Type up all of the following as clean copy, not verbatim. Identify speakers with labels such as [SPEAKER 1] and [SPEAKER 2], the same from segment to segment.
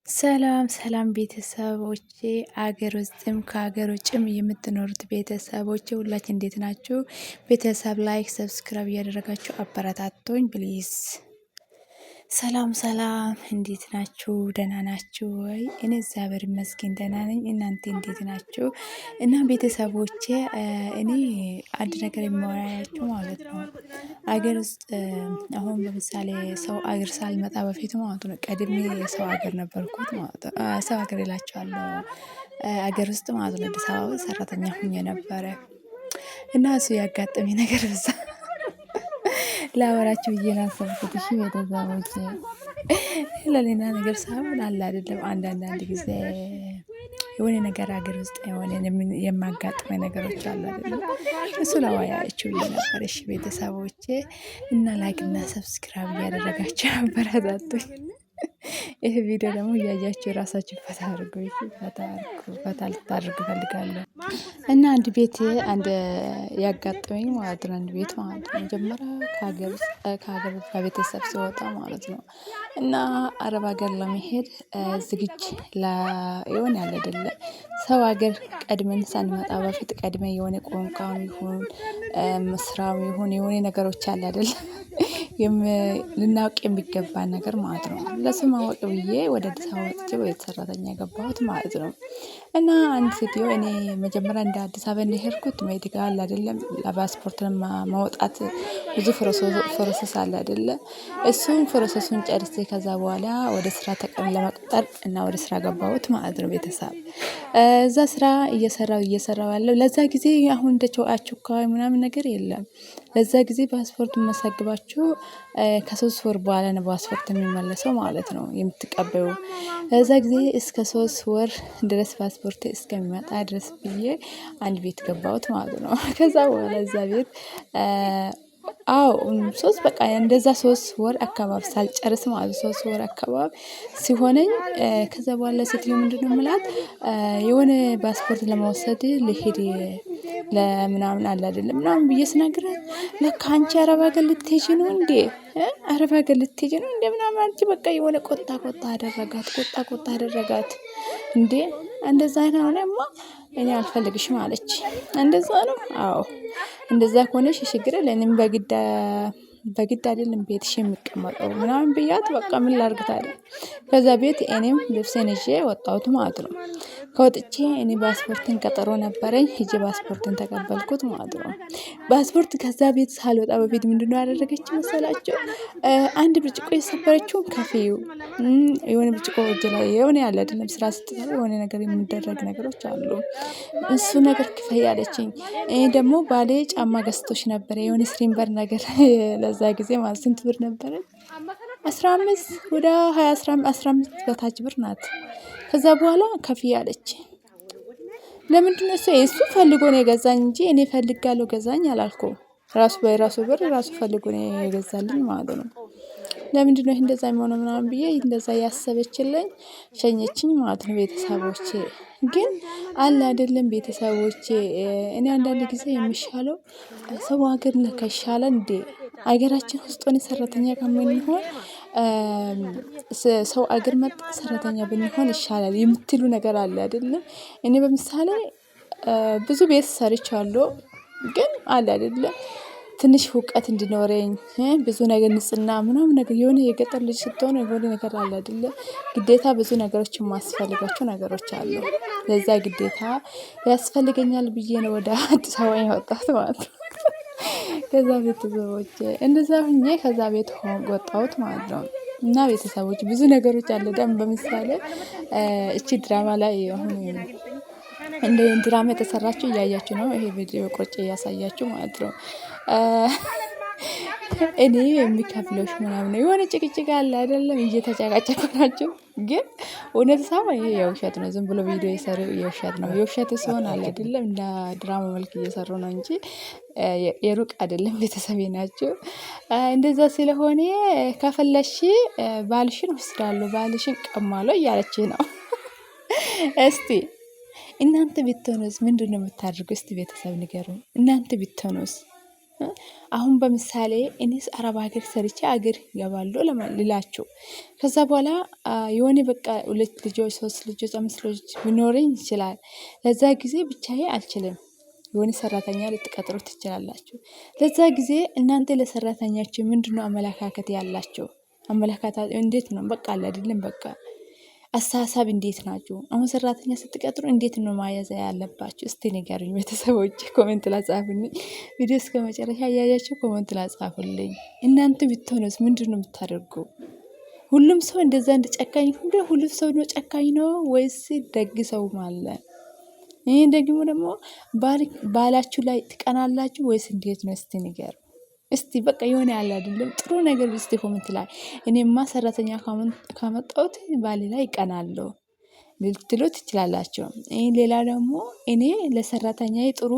[SPEAKER 1] ሰላም ሰላም ቤተሰቦቼ አገር ውስጥም ከሀገር ውጭም የምትኖሩት ቤተሰቦቼ ሁላችን እንዴት ናችሁ? ቤተሰብ ላይክ ሰብስክራይብ እያደረጋችሁ አበረታቶኝ ፕሊዝ። ሰላም ሰላም፣ እንዴት ናችሁ? ደህና ናችሁ ወይ? እኔ እግዚአብሔር ይመስገን ደህና ነኝ። እናንተ እንዴት ናችሁ? እና ቤተሰቦቼ እኔ አንድ ነገር የማወራያችሁ ማለት ነው አገር ውስጥ አሁን ለምሳሌ ሰው አገር ሳልመጣ በፊት ማለት ነው ቀድሜ የሰው አገር ነበርኩት ማለት ነው። ሰው አገር እላቸዋለሁ አገር ውስጥ ማለት ነው አዲስ አበባ ሰራተኛ ሁኜ ነበረ እና እሱ ያጋጠመኝ ነገር በዛ ላወራችሁ ብዬ ነው ያሰብኩት። እሺ ቤተሰቦቼ ለሌላ ነገር ሳይሆን አለ አይደለም አንዳንድ ጊዜ የሆነ ነገር ሀገር ውስጥ የሆነ የማጋጥመኝ ነገሮች አሉ አይደለም እሱ ላወራችሁ ብዬ ነበር። እሺ ቤተሰቦቼ እና ላይክ እና ሰብስክራይብ እያደረጋችሁ አበረታቱኝ። ይህ ቪዲዮ ደግሞ እያያችሁ ራሳችሁ ፈታ አድርጉ፣ ፈታ ልታደርጉ እፈልጋለሁ። እና አንድ ቤት አንድ ያጋጠመኝ ማለት ነው። አንድ ቤት ማለት ነው መጀመሪያ ከሀገር ከቤተሰብ ሲወጣ ማለት ነው እና አረብ ሀገር ለመሄድ ዝግጅ የሆነ ያለ አይደለ ሰው ሀገር ቀድመን ሳንመጣ በፊት ቀድመን የሆነ ቋንቋም ይሁን ስራም ይሁን የሆነ ነገሮች አለ አይደለ ልናውቅ የሚገባን ነገር ማለት ነው። ለስም አወቅ ብዬ ወደ አዲስ አበባ ወጥቼ ወደ ሰራተኛ ገባሁት ማለት ነው። እና አንድ ሴትዮ እኔ መጀመሪያ እንደ አዲስ አበባ እንደሄድኩት ሜዲካል አይደለም ለፓስፖርት ማውጣት ብዙ ፕሮሰስ አለ አይደለ እሱን ፕሮሰሱን ጨርሼ ከዛ በኋላ ወደ ስራ ለመቅጠር እና ወደ ስራ ገባሁት ማለት ነው። ቤተሰብ እዛ ስራ እየሰራው ያለው ለዛ ጊዜ አሁን እንደጨዋችሁ ምናምን ነገር የለም። ለዛ ጊዜ ፓስፖርት መሰግባችሁ ከ3 ወር በኋላ ነው ፓስፖርት የሚመለሰው ማለት ነው የምትቀበዩ። እዛ ጊዜ እስከ 3 ወር ድረስ ፓስፖርት እስከሚመጣ ድረስ ብዬ አንድ ቤት ገባሁት ማለት ነው። ከዛ በኋላ እዛ ቤት አዎ 3 በቃ እንደዛ 3 ወር አካባቢ ሳልጨርስ ማለት 3 ወር አካባቢ ሲሆነኝ ከዛ በኋላ ሴትዮ ምንድነው የምላት የሆነ ፓስፖርት ለመውሰድ ልሄድ ለምናምን አለ አይደለም ምናምን ብዬ ስነግራት ለካ አንቺ አረብ ሀገር ልትሄጂ ነው እንዴ? አረብ ሀገር ልትሄጂ ነው እንዴ? ምናምን አንቺ በቃ የሆነ ቆጣ አደረጋት እንዴ እንደዛ አይነውማ እኔ አልፈልግሽም አለች። እንደዛ ነው? አዎ እንደዛ ከሆነሽ ችግር የለንም በግድ አይደለም ቤትሽ የሚቀመጠው ምናምን ብያት በቃ ምን ላድርግ ታዲያ። ከዛ ቤት እኔም ልብሴን ይዤ ወጣሁት ማለት ነው። ከወጥቼ እኔ ፓስፖርትን ቀጠሮ ነበረኝ ሄጄ ፓስፖርትን ተቀበልኩት ማለት ነው። ፓስፖርት ከዛ ቤት ሳልወጣ በፊት ምንድነው ያደረገችው መሰላችሁ? አንድ ብርጭቆ የሰበረችውን ከፍዩ የሆነ ብርጭቆ እጅ ላይ የሆነ ያለ አይደለም ስራ ስትሰራ የሆነ ነገር የሚደረግ ነገሮች አሉ። እሱ ነገር ክፈይ አለችኝ። እኔ ደግሞ ባሌ ጫማ ገዝቶሽ ነበረ የሆነ ስሊምበር ነገር ለዛ ጊዜ ማለት ስንት ብር ነበረ? 15 ወደ 20 15 በታች ብር ናት። ከዛ በኋላ ከፍዬ አለች። ለምንድነው እሱ ፈልጎ ነው የገዛኝ እንጂ እኔ ፈልጋለሁ ገዛኝ አላልኩም። ራሱ በራሱ ብር ራሱ ፈልጎ ነው የገዛልኝ ማለት ነው። ለምንድነው ይሄ እንደዛ የሚሆነው ምናምን ብዬ እንደዛ ያሰበችልኝ ሸኘችኝ ማለት ነው። ቤተሰቦቼ ግን አለ አይደለም ቤተሰቦቼ እኔ አንዳንድ ጊዜ የሚሻለው ሰው ሀገር ለካ ይሻላል እንዴ ሀገራችን ውስጥ ሆነ ሰራተኛ ከምንሆን ሰው አገር መጣ ሰራተኛ ብንሆን ይሻላል የምትሉ ነገር አለ አይደለም። እኔ በምሳሌ ብዙ ቤት ሰርቻለሁ ግን አለ አይደለም ትንሽ እውቀት እንዲኖረኝ ብዙ ነገር ንጽህና ምናምን ነገር የሆነ የገጠር ልጅ ስትሆን የሆነ ነገር አለ አይደለ ግዴታ ብዙ ነገሮችን የማስፈልጋቸው ነገሮች አሉ። ለዛ ግዴታ ያስፈልገኛል ብዬ ነው ወደ አዲስ አበባ የወጣሁት ማለት ነው። ከዛ ቤተሰቦቼ እንደዛ ሆኜ ከዛ ቤት ወጣሁት ማለት ነው። እና ቤተሰቦች ብዙ ነገሮች አለ ደግሞ በምሳሌ እቺ ድራማ ላይ አሁን እንደ ድራማ የተሰራችው እያያችሁ ነው። ይሄ ቪዲዮ ቆርጬ እያሳያችሁ ማለት ነው። እኔ የሚከፍለውሽ ምናምን ነው የሆነ ጭቅጭቅ አለ አይደለም እየተጨቃጨቁ ናቸው። ግን እውነት ሳይሆን ይሄ የውሸት ነው። ዝም ብሎ ቪዲዮ የሰሩ የውሸት ነው። የውሸት ሲሆን አለ አይደለም እንደ ድራማ መልክ እየሰሩ ነው እንጂ የሩቅ አይደለም ቤተሰቤ ናቸው። እንደዛ ስለሆነ ከፈለሽ ባልሽን ወስዳለሁ ባልሽን ቀማለሁ እያለችኝ ነው። እስቲ እናንተ ብትሆኑስ ምንድነው የምታደርጉት? እስቲ ቤተሰብ ንገሩን። እናንተ ብትሆኑስ አሁን በምሳሌ እኔስ አረብ ሀገር ሰርቼ አገር እገባለሁ ልላችሁ ከዛ በኋላ የሆነ በቃ 2 ልጆች 3 ልጆች 5 ልጆች ሊኖረኝ ይችላል። ለዛ ጊዜ ብቻዬ አልችልም። የሆነ ሰራተኛ ልትቀጥሩ ትችላላችሁ። ለዛ ጊዜ እናንተ ለሰራተኛችሁ ምንድነው አመለካከት ያላችሁ? አመለካከት እንዴት ነው? በቃ አለ አይደለም በቃ አስተሳሰብ እንዴት ናችሁ? አሁን ሰራተኛ ስትቀጥሩ እንዴት ነው መያዝ ያለባችሁ? እስቲ ንገሩኝ ቤተሰቦቼ፣ ኮሜንት ላይ ጻፉልኝ። ቪዲዮ እስከ መጨረሻ እያያችሁ ኮሜንት ላይ ጻፉልኝ። እናንተ ብትሆኑስ ምንድነው የምታደርጉ? ሁሉም ሰው እንደዛ እንደ ጨካኝ ሁሉም ሰው ነው ጨካኝ ነው ወይስ ደግ ሰውም አለ? ይሄ ደግሞ ባላችሁ ላይ ትቀናላችሁ ወይስ እንዴት ነው? እስቲ ንገሩ። እስቲ በቃ የሆነ ያለ አይደለም ጥሩ ነገር እስቲ ኮሜንት ላይ እኔማ ሰራተኛ ካመጣሁት ባሌ ላይ ይቀናለሁ ልትሉ ትችላላችሁ። ሌላ ደግሞ እኔ ለሰራተኛዬ ጥሩ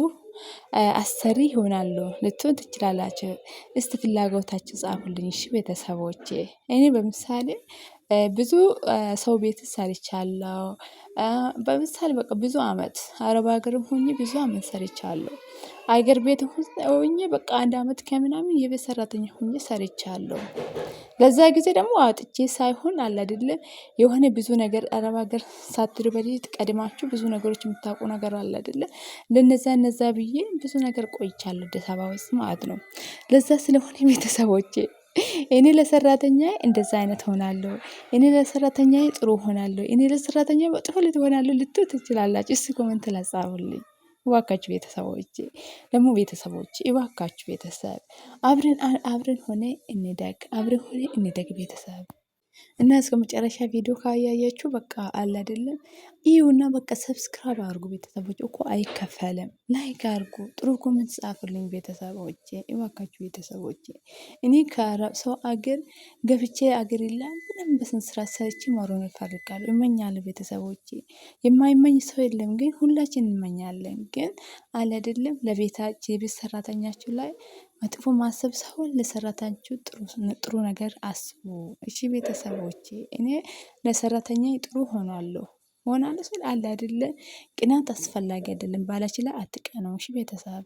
[SPEAKER 1] አሰሪ ይሆናለሁ ልትሉ ትችላላችሁ። እስቲ ፍላጎታችሁ ጻፉልኝ እሺ ቤተሰቦቼ። እኔ በምሳሌ ብዙ ሰው ቤት ሰርቻለሁ። በምሳሌ በቃ ብዙ አመት አረብ ሀገርም ሆኜ ብዙ አመት ሰርቻለሁ። አገር ቤት ሆኜ በቃ 1 አመት ከምናምን የቤት ሰራተኛ ሆኜ ሰርቻለሁ። ለዛ ጊዜ ደግሞ አውጥቼ ሳይሆን አለ አይደለ የሆነ ብዙ ነገር አረብ ሀገር ሳትሄዱ በፊት ቀድማችሁ ብዙ ነገሮች የምታውቁ ነገር አለ አይደለ ለነዛ ብዬ ብዙ ነገር ቆይቻለሁ አዲስ አበባ ውስጥ ማለት ነው። ለዛ ስለሆነ ቤተሰቦቼ እኔ ለሰራተኛዬ እንደዛ አይነት ሆናለሁ፣ እኔ ለሰራተኛዬ ጥሩ ሆናለሁ፣ እኔ ለሰራተኛዬ መጥፎ ሆናለሁ ልትሉ ትችላላችሁ። እስቲ ኮሜንት ላይ ጻፉልኝ እባካችሁ ቤተሰቦቼ። ደግሞ ቤተሰቦቼ እባካችሁ ቤተሰብ አብረን ሆነ እንደግ፣ አብረን ሆነ እንደግ ቤተሰብ እና እስከ መጨረሻ ቪዲዮ ካያያችሁ በቃ አለ አይደለም ይሁና በቃ ሰብስክራይብ አድርጉ ቤተሰቦች እኮ አይከፈልም። ላይክ አድርጉ፣ ጥሩ ኮሜንት ጻፉልኝ ቤተሰቦቼ እባካችሁ ቤተሰቦቼ። እኔ ከአረብ ሰው አገር ገብቼ አገር የለም ምንም በስንት ስራ ሰርቼ መኖር እፈልጋለሁ እመኛለሁ ቤተሰቦቼ። የማይመኝ ሰው የለም ግን ሁላችን እንመኛለን። ግን አለ አይደለም ለቤታችሁ የቤት ሰራተኛችሁ ላይ መጥፎ ማሰብ ሳይሆን ለሰራተኛችሁ ጥሩ ነገር አስቡ እሺ ቤተሰቦቼ። እኔ ለሰራተኛዬ ጥሩ ሆናለሁ ስል አለ አይደለ ቅናት አስፈላጊ አይደለም። ባላችሁ ላይ አትቀኑ እሺ ቤተሰብ።